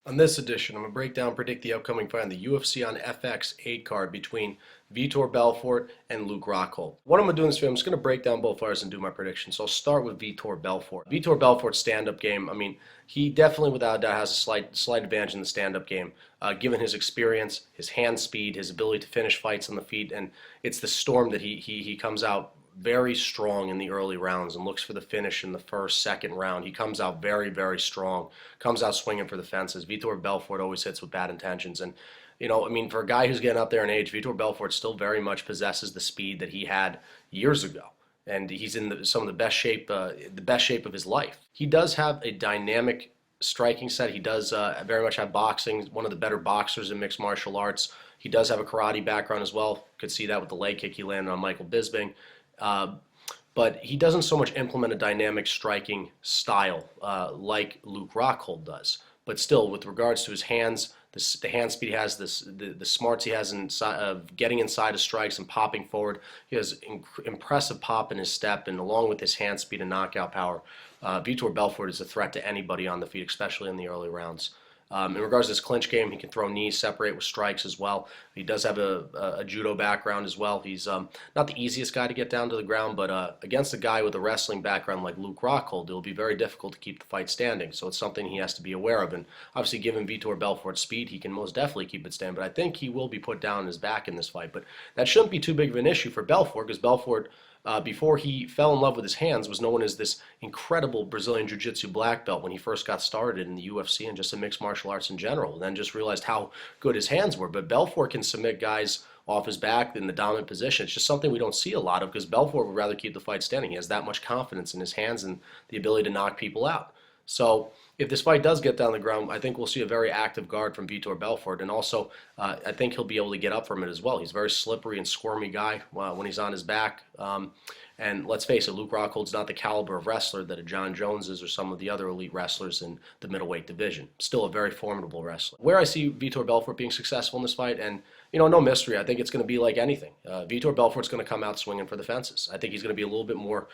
On this edition, I'm going to break down and predict the upcoming fight on the UFC on FX 8 card between Vitor Belfort and Luke Rockhold. What I'm going to do in this video, I'm just going to break down both fighters and do my predictions. So I'll start with Vitor Belfort. Vitor Belfort's stand-up game, he definitely without a doubt has a slight advantage in the stand-up game, given his experience, his hand speed, his ability to finish fights on the feet, and it's the storm that he comes out very strong in the early rounds and looks for the finish in the first, second round. He comes out very, very strong, comes out swinging for the fences. Vitor Belfort always hits with bad intentions. And, for a guy who's getting up there in age, Vitor Belfort still very much possesses the speed that he had years ago. And he's in some of the best shape of his life. He does have a dynamic striking set. He does very much have boxing. One of the better boxers in mixed martial arts. He does have a karate background as well. Could see that with the leg kick he landed on Michael Bisping. But he doesn't so much implement a dynamic striking style like Luke Rockhold does. But still, with regards to his hands, the hand speed he has, the smarts he has of getting inside of strikes and popping forward, he has impressive pop in his step, and along with his hand speed and knockout power, Vitor Belfort is a threat to anybody on the feet, especially in the early rounds. In regards to his clinch game, he can throw knees, separate with strikes as well. He does have a judo background as well. He's not the easiest guy to get down to the ground, but against a guy with a wrestling background like Luke Rockhold, it will be very difficult to keep the fight standing. So it's something he has to be aware of. And obviously, given Vitor Belfort's speed, he can most definitely keep it standing. But I think he will be put down on his back in this fight. But that shouldn't be too big of an issue for Belfort, because Belfort, before he fell in love with his hands, was known as this incredible Brazilian Jiu-Jitsu black belt when he first got started in the UFC and just in mixed martial arts in general, and then just realized how good his hands were. But Belfort can submit guys off his back in the dominant position. It's just something we don't see a lot of, because Belfort would rather keep the fight standing. He has that much confidence in his hands and the ability to knock people out. So if this fight does get down the ground, I think we'll see a very active guard from Vitor Belfort, and also I think he'll be able to get up from it as well. He's a very slippery and squirmy guy when he's on his back. And let's face it, Luke Rockhold's not the caliber of wrestler that a John Jones is or some of the other elite wrestlers in the middleweight division. Still a very formidable wrestler. Where I see Vitor Belfort being successful in this fight, and no mystery, I think it's going to be like anything. Vitor Belfort's going to come out swinging for the fences. I think he's going to be a little bit more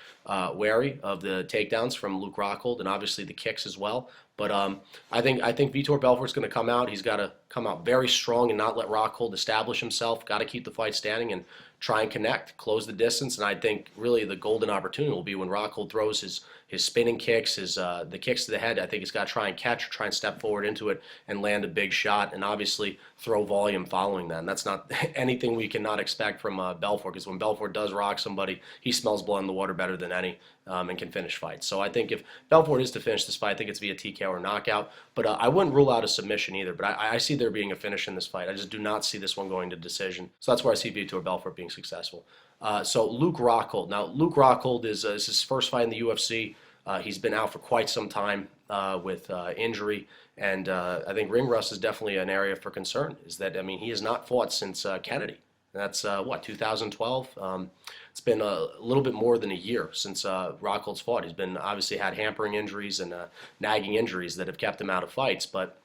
wary of the takedowns from Luke Rockhold and obviously the kicks as well. But I think Vitor Belfort's going to come out. He's got to come out very strong and not let Rockhold establish himself. Got to keep the fight standing and try and connect, close the distance. And I think really the golden opportunity will be when Rockhold throws his spinning kicks, the kicks to the head. I think he's got to try and catch or try and step forward into it and land a big shot, and obviously throw volume following that. And that's not anything we cannot expect from Belfort, because when Belfort does rock somebody, he smells blood in the water better than any, and can finish fights. So I think if Belfort is to finish this fight, I think it's via TKO or knockout. But I wouldn't rule out a submission either. But I see there being a finish in this fight. I just do not see this one going to decision. So that's where I see Vitor Belfort being successful. So Luke Rockhold. Now, Luke Rockhold is his first fight in the UFC. He's been out for quite some time with injury, and I think ring rust is definitely an area for concern. Is that, he has not fought since Kennedy. That's 2012. It's been a little bit more than a year since Rockhold's fought. He's been obviously had hampering injuries and nagging injuries that have kept him out of fights, but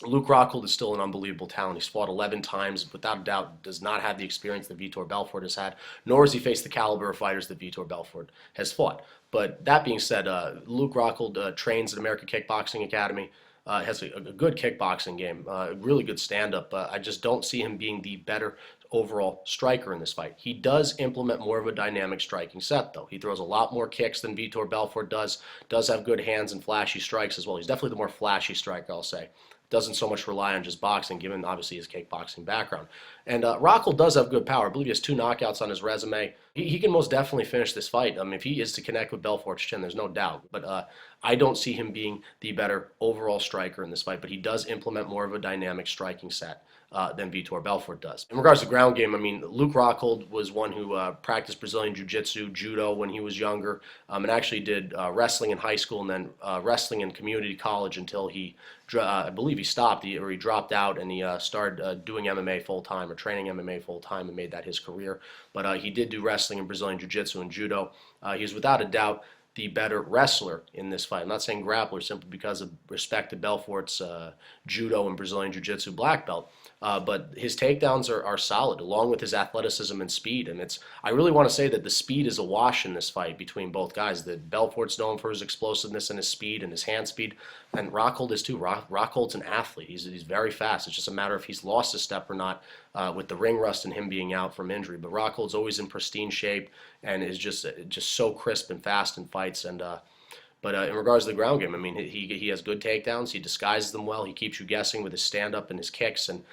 Luke Rockhold is still an unbelievable talent. He's fought 11 times, without a doubt does not have the experience that Vitor Belfort has had, nor has he faced the caliber of fighters that Vitor Belfort has fought. But that being said, Luke Rockhold trains at American Kickboxing Academy, has a good kickboxing game, really good stand-up. I just don't see him being the better overall striker in this fight. He does implement more of a dynamic striking set, though. He throws a lot more kicks than Vitor Belfort does have good hands and flashy strikes as well. He's definitely the more flashy striker, I'll say. Doesn't so much rely on just boxing, given obviously his kickboxing background. And Rockhold does have good power. I believe he has 2 knockouts on his resume. He can most definitely finish this fight. If he is to connect with Belfort's chin, there's no doubt. But I don't see him being the better overall striker in this fight. But he does implement more of a dynamic striking set than Vitor Belfort does. In regards to ground game, Luke Rockhold was one who practiced Brazilian Jiu-Jitsu, judo when he was younger, and actually did wrestling in high school and then wrestling in community college until I believe he stopped, or he dropped out, and he started doing MMA full-time or training MMA full-time and made that his career. But he did do wrestling and Brazilian Jiu-Jitsu and judo. He is without a doubt the better wrestler in this fight. I'm not saying grappler simply because of respect to Belfort's judo and Brazilian Jiu-Jitsu black belt. But his takedowns are solid, along with his athleticism and speed. And I really want to say that the speed is a wash in this fight between both guys. That Belfort's known for his explosiveness and his speed and his hand speed, and Rockhold is too. Rockhold's an athlete. He's very fast. It's just a matter if he's lost a step or not with the ring rust and him being out from injury. But Rockhold's always in pristine shape and is just so crisp and fast in fights. But in regards to the ground game, I mean, he has good takedowns. He disguises them well. He keeps you guessing with his stand-up and his kicks, and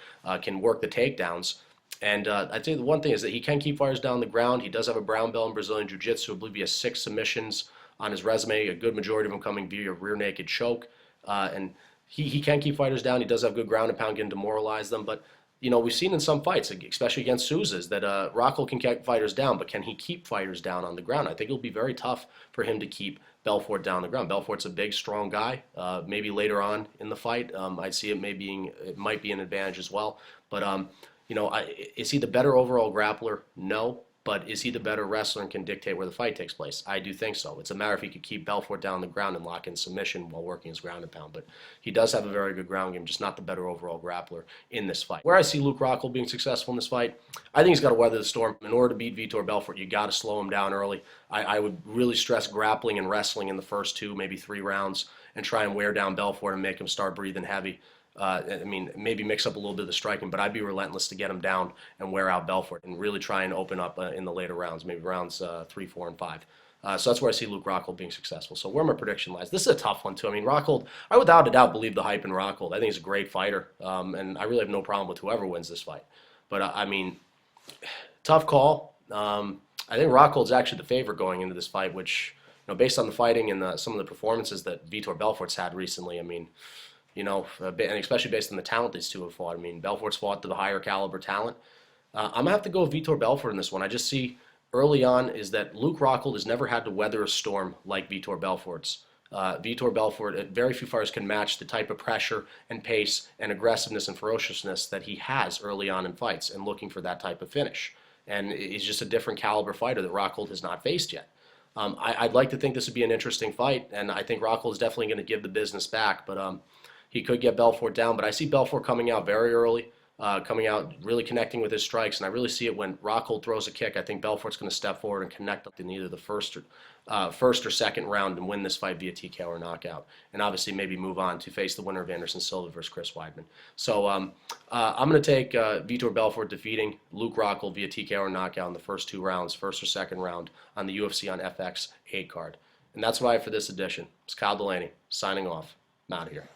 can work the takedowns. And I'd say the one thing is that he can keep fighters down on the ground. He does have a brown belt in Brazilian Jiu-Jitsu. I believe he has 6 submissions on his resume, a good majority of them coming via rear naked choke. And he can keep fighters down. He does have good ground and pound, can demoralize them. But we've seen in some fights, especially against Souza's, that Rockhold can keep fighters down, but can he keep fighters down on the ground? I think it'll be very tough for him to keep Belfort down on the ground. Belfort's a big, strong guy. Maybe later on in the fight, I'd see it might be an advantage as well. But is he the better overall grappler? No. But is he the better wrestler and can dictate where the fight takes place? I do think so. It's a matter if he could keep Belfort down on the ground and lock in submission while working his ground and pound. But he does have a very good ground game, just not the better overall grappler in this fight. Where I see Luke Rockhold being successful in this fight, I think he's got to weather the storm. In order to beat Vitor Belfort, you got to slow him down early. I would really stress grappling and wrestling in the first 2, maybe 3 rounds, and try and wear down Belfort and make him start breathing heavy. Maybe mix up a little bit of the striking, but I'd be relentless to get him down and wear out Belfort and really try and open up in the later rounds, maybe rounds 3, 4, and 5. So that's where I see Luke Rockhold being successful. So where my prediction lies. This is a tough one, too. I mean, Rockhold, I without a doubt believe the hype in Rockhold. I think he's a great fighter, and I really have no problem with whoever wins this fight. But, tough call. I think Rockhold's actually the favorite going into this fight, which, based on the fighting and some of the performances that Vitor Belfort's had recently, and especially based on the talent these two have fought. I mean, Belfort's fought the higher caliber talent. I'm going to have to go with Vitor Belfort in this one. I just see early on is that Luke Rockhold has never had to weather a storm like Vitor Belfort's. Vitor Belfort, very few fighters can match the type of pressure and pace and aggressiveness and ferociousness that he has early on in fights and looking for that type of finish. And he's just a different caliber fighter that Rockhold has not faced yet. I'd like to think this would be an interesting fight, and I think Rockhold is definitely going to give the business back, but he could get Belfort down, but I see Belfort coming out very early, coming out really connecting with his strikes, and I really see it when Rockhold throws a kick. I think Belfort's going to step forward and connect in either the first or second round and win this fight via TKO or knockout, and obviously maybe move on to face the winner of Anderson Silva versus Chris Weidman. So I'm going to take Vitor Belfort defeating Luke Rockhold via TKO or knockout in the first 2 rounds, first or second round on the UFC on FX 8 card. And that's why for this edition. It's Kyle Delaney signing off. I'm out of here.